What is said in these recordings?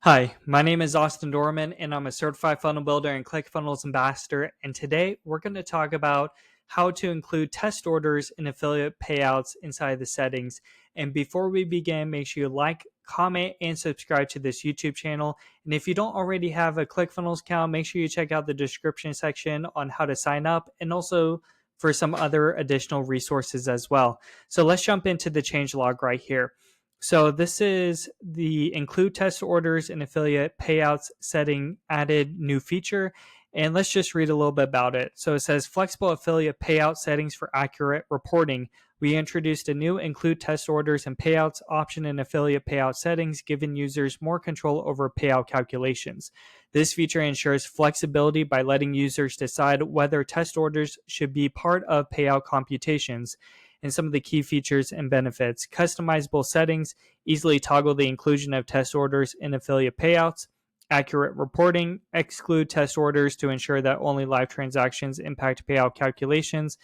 Hi, my name is Austin Dorman, and I'm a certified funnel builder and ClickFunnels ambassador. And today we're going to talk about how to include test orders and affiliate payouts inside the settings. And before we begin, make sure you like, comment, and subscribe to this YouTube channel. And if you don't already have a ClickFunnels account, make sure you check out the description section on how to sign up and also for some other additional resources as well. So let's jump into the changelog right here. So this is the include test orders and affiliate payouts setting added new feature. And let's just read a little bit about it. So it says flexible affiliate payout settings for accurate reporting. We introduced a new include test orders and payouts option in affiliate payout settings, giving users more control over payout calculations. This feature ensures flexibility by letting users decide whether test orders should be part of payout computations. And some of the key features and benefits: customizable settings, easily toggle the inclusion of test orders in affiliate payouts, accurate reporting, exclude test orders to ensure that only live transactions impact payout calculations,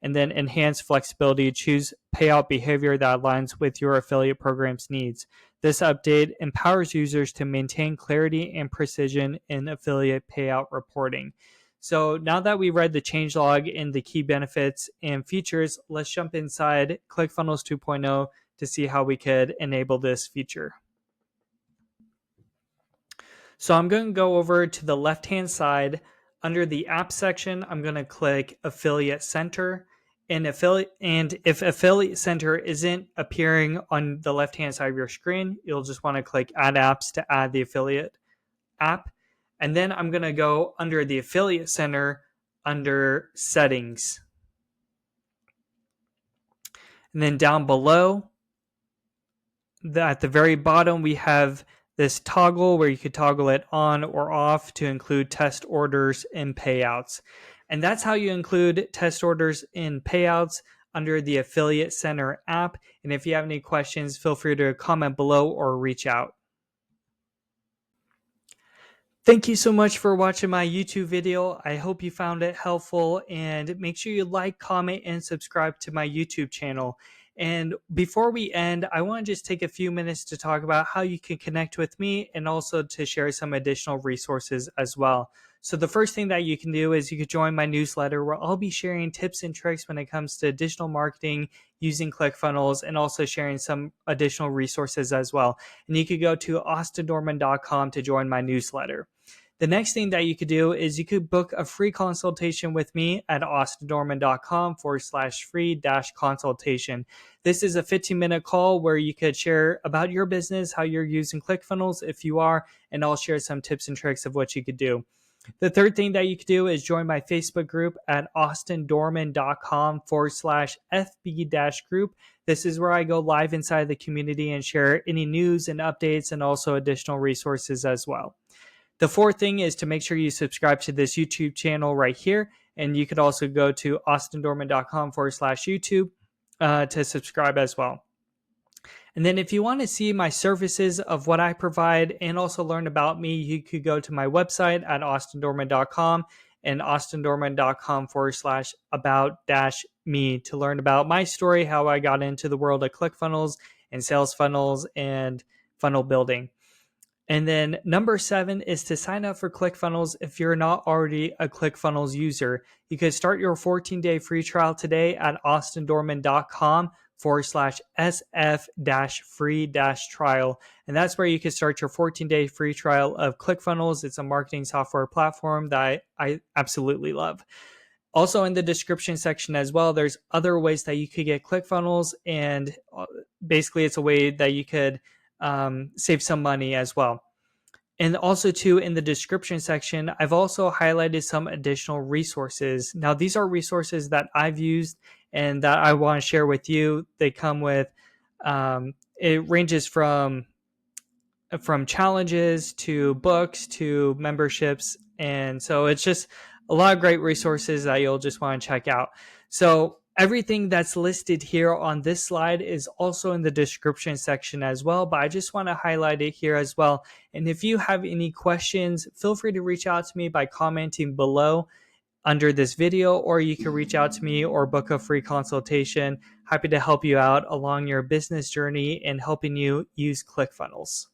and then enhance flexibility, choose payout behavior that aligns with your affiliate program's needs. This update empowers users to maintain clarity and precision in affiliate payout reporting. So now that we read the changelog and the key benefits and features, let's jump inside ClickFunnels 2.0 to see how we could enable this feature. So I'm going to go over to the left-hand side. Under the app section, I'm going to click Affiliate Center. And if Affiliate Center isn't appearing on the left-hand side of your screen, you'll just want to click Add Apps to add the affiliate app. And then I'm going to go under the Affiliate Center under Settings. And then down below, at the very bottom, we have this toggle where you could toggle it on or off to include test orders and payouts. And that's how you include test orders and payouts under the Affiliate Center app. And if you have any questions, feel free to comment below or reach out. Thank you so much for watching my YouTube video. I hope you found it helpful, and make sure you like, comment, and subscribe to my YouTube channel. And before we end, I want to just take a few minutes to talk about how you can connect with me and also to share some additional resources as well. So the first thing that you can do is you could join my newsletter, where I'll be sharing tips and tricks when it comes to digital marketing using ClickFunnels, and also sharing some additional resources as well. And you could go to austindorman.com to join my newsletter. The next thing that you could do is you could book a free consultation with me at austindorman.com/free-consultation. This is a 15-minute call where you could share about your business, how you're using ClickFunnels if you are, and I'll share some tips and tricks of what you could do. The third thing that you could do is join my Facebook group at austindorman.com/FB-group. This is where I go live inside the community and share any news and updates and also additional resources as well. The fourth thing is to make sure you subscribe to this YouTube channel right here. And you could also go to austindorman.com/YouTube to subscribe as well. And then if you want to see my services of what I provide and also learn about me, you could go to my website at austindorman.com and austindorman.com/about-me to learn about my story, how I got into the world of ClickFunnels and sales funnels and funnel building. And then number 7 is to sign up for ClickFunnels if you're not already a ClickFunnels user. You can start your 14-day free trial today at austindorman.com/SF-free-trial. And that's where you can start your 14-day free trial of ClickFunnels. It's a marketing software platform that I absolutely love. Also in the description section as well, there's other ways that you could get ClickFunnels. And basically it's a way that you could save some money as well. And also too, in the description section, I've also highlighted some additional resources. Now, these are resources that I've used and that I want to share with you. They come with, it ranges from challenges to books to memberships. And so it's just a lot of great resources that you'll just want to check out. So everything that's listed here on this slide is also in the description section as well, but I just want to highlight it here as well. And if you have any questions, feel free to reach out to me by commenting below under this video, or you can reach out to me or book a free consultation. Happy to help you out along your business journey and helping you use ClickFunnels.